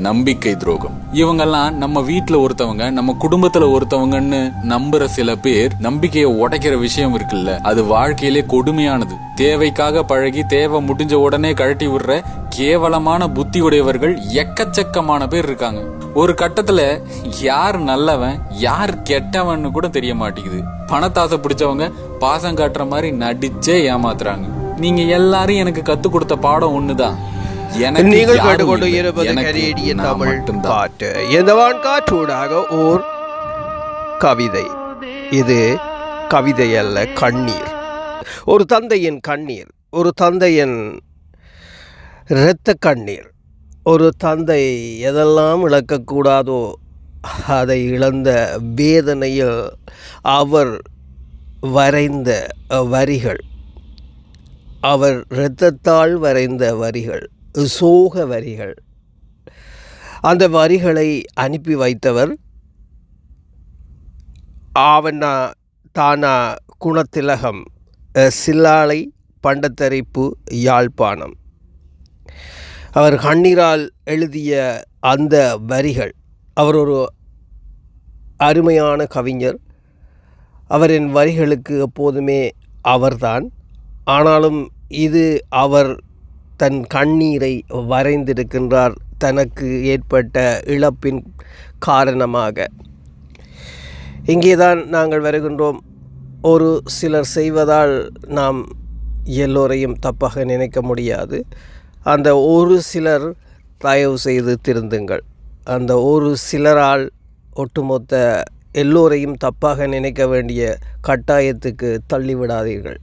நம்பிக்கை துரோகம். இவங்கெல்லாம் நம்ம வீட்டுல ஒருத்தவங்க, நம்ம குடும்பத்துல ஒருத்தவங்கன்னு நம்புற சில பேர் நம்பிக்கையை உடைக்கிற விஷயம் இருக்குல்ல, அது வாழ்க்கையிலே கொடுமையானது. தேவைக்காக பழகி தேவை முடிஞ்ச உடனே கழட்டி விடுற கேவலமான புத்தி உடையவர்கள் எக்கச்சக்கமான பேர் இருக்காங்க. ஒரு கட்டத்துல யார் நல்லவன் யார் கெட்டவன்னு கூட தெரிய மாட்டேங்குது. பணத்தாசை பிடிச்சவங்க பாசம் காட்டுற மாதிரி நடிச்சே ஏமாத்துறாங்க. நீங்க எல்லாரும் எனக்கு கத்து கொடுத்த பாடம் ஒண்ணுதான். நீங்கள் கேட்டுக்கொண்டு இருப்பது கனேடிய தமிழ் காற்று. இந்த வான்காற்றூடாக ஓர் கவிதை. இது கவிதை அல்ல, கண்ணீர். ஒரு தந்தையின் கண்ணீர், ஒரு தந்தையின் இரத்த கண்ணீர். ஒரு தந்தை எதெல்லாம் இழக்கக்கூடாதோ அதை இழந்த வேதனையில் அவர் வரைந்த வரிகள், அவர் இரத்தத்தால் வரைந்த வரிகள், சோக வரிகள். அந்த வரிகளை அனுப்பி வைத்தவர் ஆவண்ணா தானா குணத்திலகம், சில்லாலை, பண்டத்தரிப்பு, யாழ்ப்பாணம். அவர் கண்ணீரால் எழுதிய அந்த வரிகள். அவர் ஒரு அருமையான கவிஞர். அவரின் வரிகளுக்கு எப்போதுமே அவர்தான். ஆனாலும் இது அவர் தன் கண்ணீரை வரைந்திருக்கின்றார் தனக்கு ஏற்பட்ட இழப்பின் காரணமாக. இங்கேதான் நாங்கள் வருகின்றோம். ஒரு சிலர் செய்வதால் நாம் எல்லோரையும் தப்பாக நினைக்க முடியாது. அந்த ஒரு சிலர் தயவு செய்து திருந்துங்கள். அந்த ஒரு சிலரால் ஒட்டுமொத்த எல்லோரையும் தப்பாக நினைக்க வேண்டிய கட்டாயத்துக்கு தள்ளிவிடாதீர்கள்.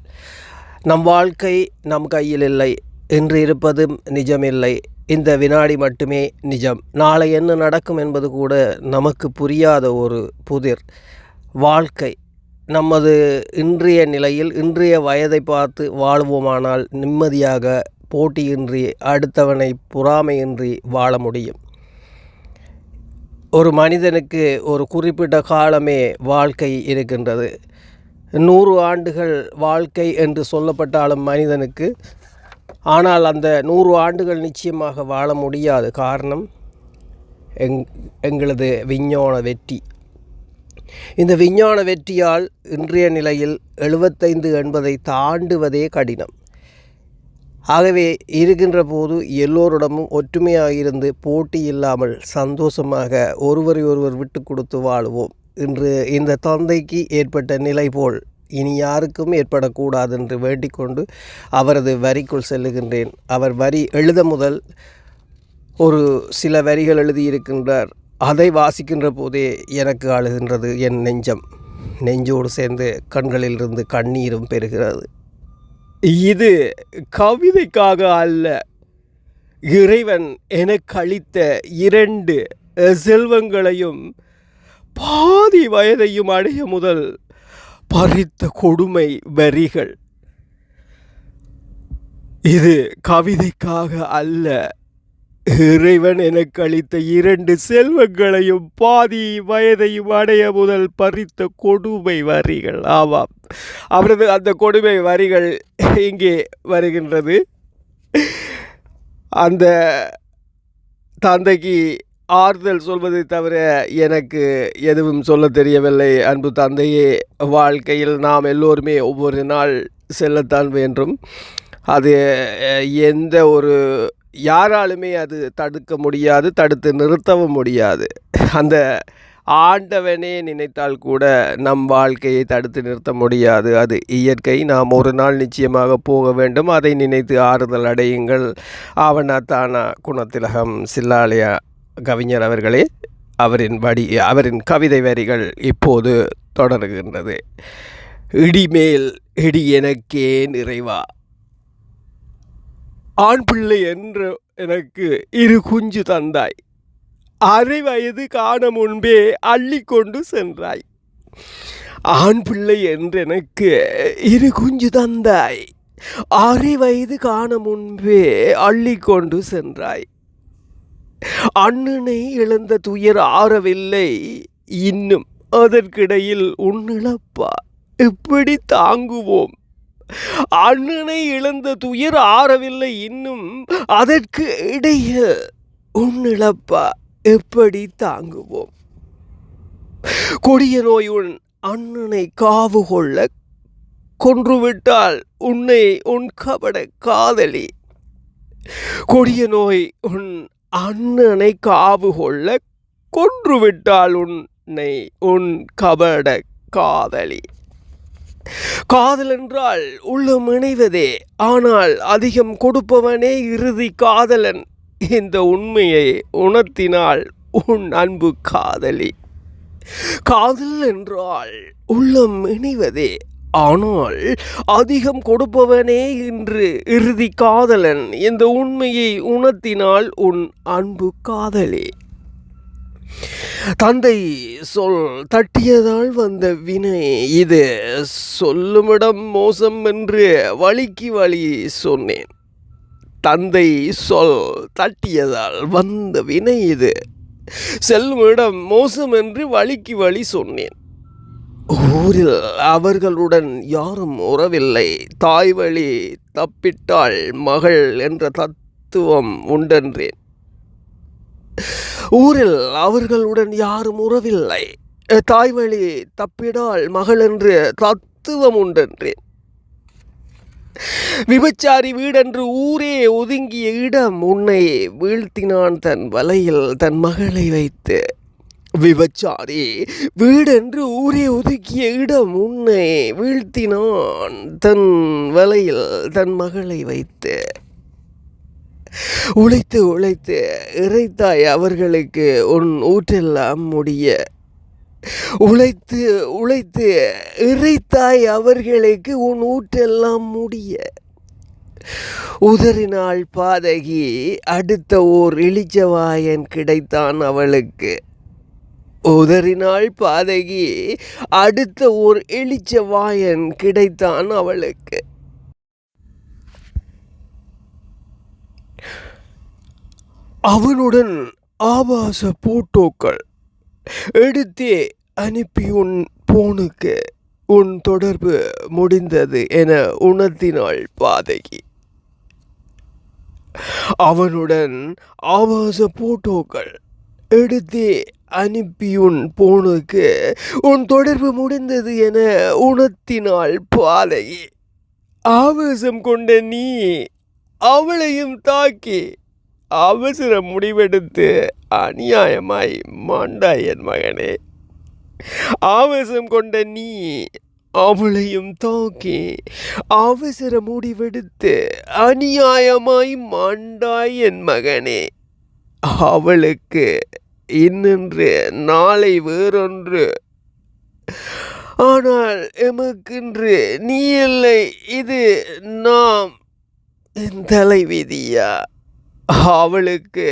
நம் வாழ்க்கை நம் கையில் இல்லை. இன்று இருப்பதும் நிஜமில்லை. இந்த வினாடி மட்டுமே நிஜம். நாளை என்ன நடக்கும் என்பது கூட நமக்கு புரியாத ஒரு புதிர். வாழ்க்கை நமது இன்றைய நிலையில் இன்றைய வயதை பார்த்து வாழ்வோமானால் நிம்மதியாக, போட்டியின்றி, அடுத்தவனை பொறாமையின்றி வாழ முடியும். ஒரு மனிதனுக்கு ஒரு குறிப்பிட்ட காலமே வாழ்க்கை இருக்கின்றது. 100 ஆண்டுகள் வாழ்க்கை என்று சொல்லப்பட்டாலும் மனிதனுக்கு, ஆனால் அந்த 100 ஆண்டுகள் நிச்சயமாக வாழ முடியாது. காரணம் எங்களது விஞ்ஞான வெற்றி. இந்த விஞ்ஞான வெற்றியால் இன்றைய நிலையில் 75-80 தாண்டுவதே கடினம். ஆகவே இருக்கின்ற போது எல்லோரிடமும் ஒற்றுமையாக இருந்து போட்டி இல்லாமல் சந்தோஷமாக ஒருவரை ஒருவர் விட்டு கொடுத்து வாழுவோம். இன்று இந்த தந்தைக்கு ஏற்பட்ட நிலை போல் இனி யாருக்கும் ஏற்படக்கூடாது என்று வேண்டிக்கொண்டு அவரது வரிக்குள் செல்லுகின்றேன். அவர் வரி எழுத முதல் ஒரு சில வரிகள் எழுதியிருக்கின்றார். அதை வாசிக்கின்ற போதே எனக்கு அழுகின்றது என் நெஞ்சம். நெஞ்சோடு சேர்ந்து கண்களிலிருந்து கண்ணீரும் பெறுகிறது. இது கவிதைக்காக அல்ல. இறைவன் எனக்கு அளித்த 2 செல்வங்களையும் பாதி வயதையும் அடைய முதல் பறித்த கொடுமை வரிகள். இது கவிதைக்காக அல்ல. இறைவன் எனக்கு அளித்த 2 செல்வங்களையும் பாதி வயதையும் அடைய முதல் பறித்த கொடுமை வரிகள். ஆமாம், அவரது அந்த கொடுமை வரிகள் இங்கே வருகின்றது. அந்த தந்தைக்கு ஆறுதல் சொல்வதை தவிர எனக்கு எதுவும் சொல்ல தெரியவில்லை. அன்பு தந்தையே, வாழ்க்கையில் நாம் எல்லோருமே ஒவ்வொரு நாள் செல்லத்தான் வேண்டும். அது எந்த ஒரு யாராலுமே அது தடுக்க முடியாது, தடுத்து நிறுத்தவும் முடியாது. அந்த ஆண்டவனே நினைத்தால் கூட நம் வாழ்க்கையை தடுத்து நிறுத்த முடியாது. அது இயற்கை. நாம் ஒரு நாள் நிச்சயமாக போக வேண்டும். அதை நினைத்து ஆறுதல் அடையுங்கள். ஆவண்ணா தானா குணத்திலகம், சில்லாலயா கவிஞர் அவர்களே, அவரின் கவிதை வரிகள் இப்போது தொடர்கின்றது. இடிமேல் இடி எனக்கே நிறைவா, ஆண் பிள்ளை என்று எனக்கு 2 குஞ்சு தந்தாய், அரை வயது காண முன்பே அள்ளி கொண்டு சென்றாய். ஆண் பிள்ளை என்று எனக்கு 2 குஞ்சு தந்தாய், அரை வயது காண முன்பே அள்ளி கொண்டு சென்றாய். அண்ணனை இழந்த துயர் ஆறவில்லை இன்னும், அதற்கிடையில் உன்னிழப்பா எப்படி தாங்குவோம்? அண்ணனை இழந்த துயர் ஆறவில்லை இன்னும், அதற்கு இடையே உன்னிழப்பா எப்படி தாங்குவோம்? கொடிய நோய் உன் அண்ணனை காவு கொள்ள கொன்றுவிட்டால் உன்னை உன் கபட காதலி. கொடிய நோய் உன் அண்ணனை காவு கொள்ள கொன்றுவிட்டால் உன்னை உன் கபட காதலி. காதல் என்றால் உள்ளம் இணைவதே, ஆனால் அதிகம் கொடுப்பவனே இறுதி காதலன். இந்த உண்மையை உணர்த்தினால் உன் அன்பு காதலி. காதல் என்றால் உள்ளம் இணைவதே, ஆனால் அதிகம் கொடுப்பவனே இன்று இறுதி காதலன். இந்த உண்மையை உணர்த்தினால் உன் அன்பு காதலி. தந்தை சொல் தட்டியதால் வந்த வினை இது, சொல்லுமிடம் மோசம் என்று வழிக்கு வழி சொன்னேன். தந்தை சொல் தட்டியதால் வந்த வினை இது, செல்லுமிடம் மோசம் என்று வழிக்கு வழி சொன்னேன். ஊரில் அவர்களுடன் யாரும் உறவில்லை, தாய் வழி தப்பிட்டாள் மகள் என்ற தத்துவம் உண்டென்றேன். ஊரில் அவர்களுடன் யாரும் உறவில்லை, தாய் வழி தப்பிடாள் மகள் என்று தத்துவம் உண்டென்றேன். விபச்சாரி வீடென்று ஊரே ஒதுங்கிய இடம், உன்னை வீழ்த்தினான் தன் வலையில் தன் மகளை வைத்து. விபச்சாரி வீடென்று ஊரே ஒதுக்கிய இடம், உன்னை வீழ்த்தினான் தன் வலையில் தன் மகளை வைத்து. உழைத்து உழைத்து இறைத்தாய் அவர்களுக்கு உன் ஊற்றெல்லாம் முடிய. உழைத்து உழைத்து இறைத்தாய் அவர்களுக்கு உன் ஊற்றெல்லாம் முடிய. உதறினாள் பாதகி, அடுத்த ஓர் இளிச்சவாயன் கிடைத்தான் அவளுக்கு. உதறினாள் பாதகி, அடுத்த ஓர் இளிச்சவாயன் கிடைத்தான் அவளுக்கு. அவனுடன் ஆபாச போட்டோக்கள் எடுத்தே அனுப்பி உன் போனுக்கு உன் தொடர்பு முடிந்தது என உணர்த்தினாள் பாதகி. அவனுடன் ஆபாச போட்டோக்கள் எடுத்தே அனுப்பி உன் போனுக்கு உன் தொடர்பு முடிந்தது என உணர்த்தினாள் பாதகி. ஆவேசம் கொண்ட நீ அவளையும் தாக்கி அவசர முடிவெடுத்து அநியாயமாய் மாண்டாய் என் மகனே. ஆவேசம் கொண்ட நீ அவளையும் தாக்கி அவசர முடிவெடுத்து அநியாயமாய் மாண்டாய் என் மகனே. அவளுக்கு இன்னென்று நாளை வேறொன்று, ஆனால் எமக்கென்று நீ இல்லை. இது நாம் என் தலைவிதியா? அவளுக்கு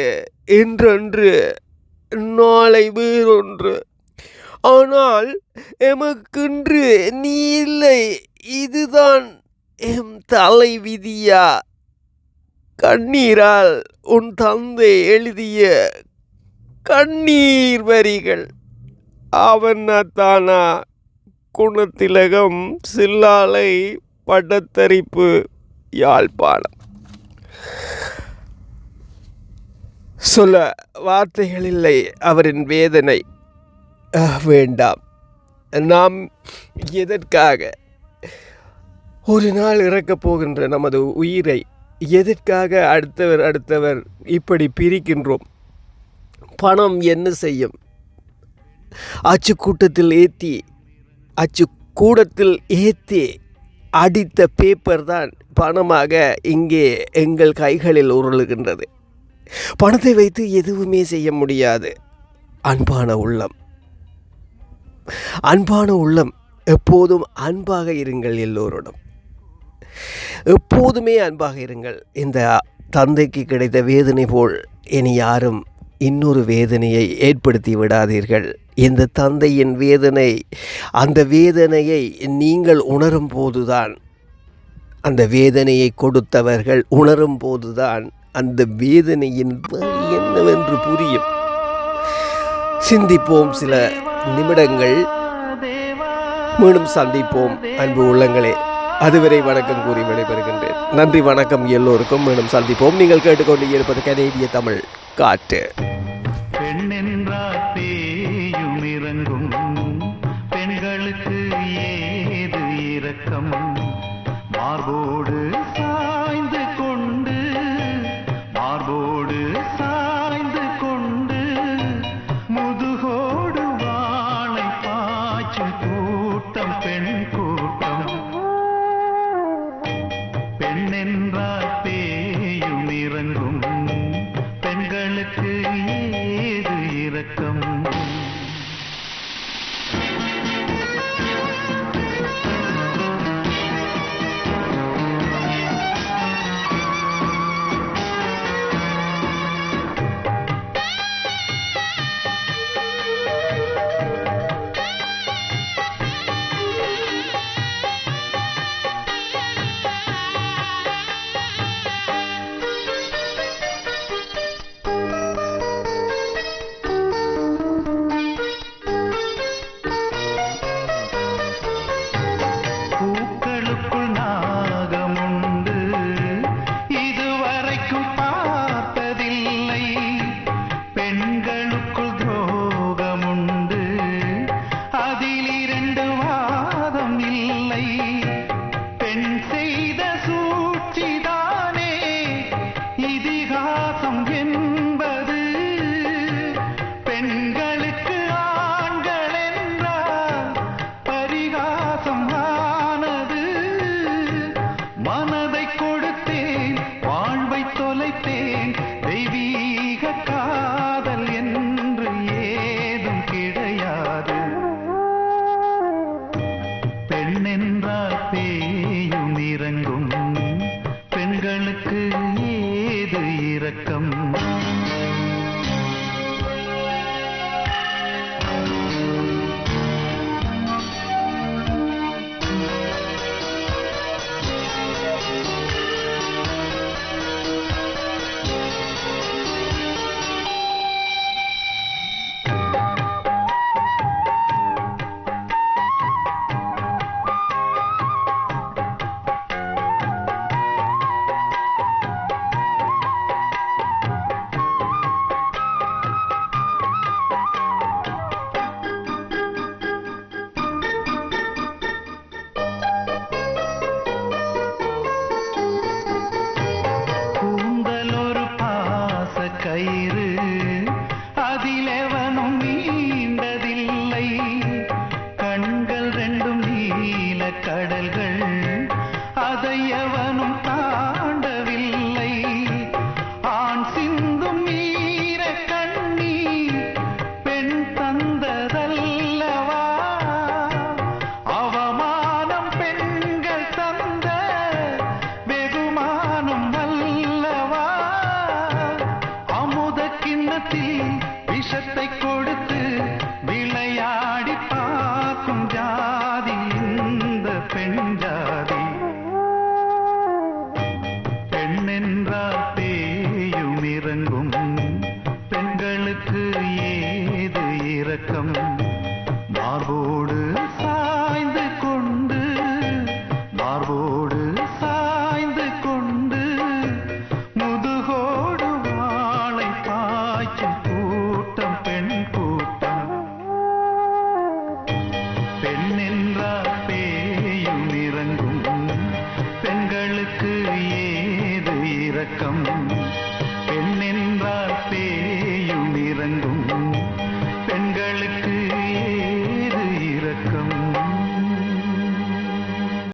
இன்றொன்று நாளை வேறொன்று, ஆனால் எமக்கென்று நீ இல்லை. இதுதான் எம் தலைவிதியா? கண்ணீரால் உன் தந்தை எழுதிய கண்ணீர் வரிகள். அவனாத்தானா குணத்திலகம், சில்லாலை, படத்தரிப்பு, யாழ்ப்பாணம். சொல்ல வார்த்தைகள் இல்லை அவரின் வேதனை. வேண்டாம், நாம் எதற்காக ஒரு நாள் இறக்கப் போகின்ற நமது உயிரை எதற்காக அடுத்தவர் இப்படி பிரிக்கின்றோம்? பணம் என்ன செய்யும்? அச்சுக்கூட்டத்தில் ஏற்றி அடித்த பேப்பர் தான் பணமாக இங்கே எங்கள் கைகளில் உருளுகின்றது. பணத்தை வைத்து எதுவுமே செய்ய முடியாது. அன்பான உள்ளம் எப்போதும் அன்பாக இருங்கள். எல்லோருடன் எப்போதுமே அன்பாக இருங்கள். இந்த தந்தைக்கு கிடைத்த வேதனை போல் இனி யாரும் இன்னொரு வேதனையை ஏற்படுத்தி விடாதீர்கள். இந்த தந்தையின் வேதனை, அந்த வேதனையை நீங்கள் உணரும் போதுதான், அந்த வேதனையை கொடுத்தவர்கள் உணரும் போதுதான் அந்த வேதனையின் வலி என்னவென்று புரியும். சிந்திப்போம் சில நிமிடங்கள், மீண்டும் சந்திப்போம் அன்பு உள்ளங்களே. அதுவரை வணக்கம் கூறி விடைபெறுகின்றேன். நன்றி, வணக்கம் எல்லோருக்கும். மீண்டும் சந்திப்போம். நீங்கள் கேட்டுக்கொண்டு இருப்பது கனேடிய தமிழ். காற்று. பெண்ணென்றால் பேயும் இறங்கும், பெண்களுக்கு ஏது இரக்கம்? மார்போடு சாய்ந்து கொண்டு, மார்போடு சாய்ந்து கொண்டு, முதுகோடு வாளை பாய்ச்சும் கூட்டம் பெண் கூட்டம். பெண்ணென்றால் பேயும் இறங்கும், பெண்களுக்கு ஏது இரக்கம்? பூக்களுக்குள் நாகமுண்டு, இதுவரைக்கும் பார்த்ததில்லை. பெண்களுக்குள் துரோகமுண்டு, அதில் 2 வாதம் இல்லை. பெண் செய்த சூழ்ச்சிதானே இதிகாசம் என்பது. பெண்களுக்கு ஆண்கள் என்றால் பரிகாசம் ஆனது. மனதை கொடுத்தேன், வாழ்வை தொலைத்தேன், தெய்வீக காதல் என்று ஏதும் கிடையாது. பெண்ணென்றால் பேயும் இறங்கும், பெண்களுக்கு ஏது இரக்கம்? கூந்தல் ஒரு பாச கயிறு, அதிலெவனும் நீண்டதில்லை. கண்கள் 2 நீல கடல்கள், அதை எவனும் தாண்டவில்லை. ஆண் சிந்தும் ஈர கண்ணீர் பெண் தந்ததல்லவா? அவமானம் பெண்கள் தந்த வெகுமானம் அல்லவா? அமுத கிண்ணத்தில் விஷத்தை கொடுத்து விளையாடி பார்க்கும்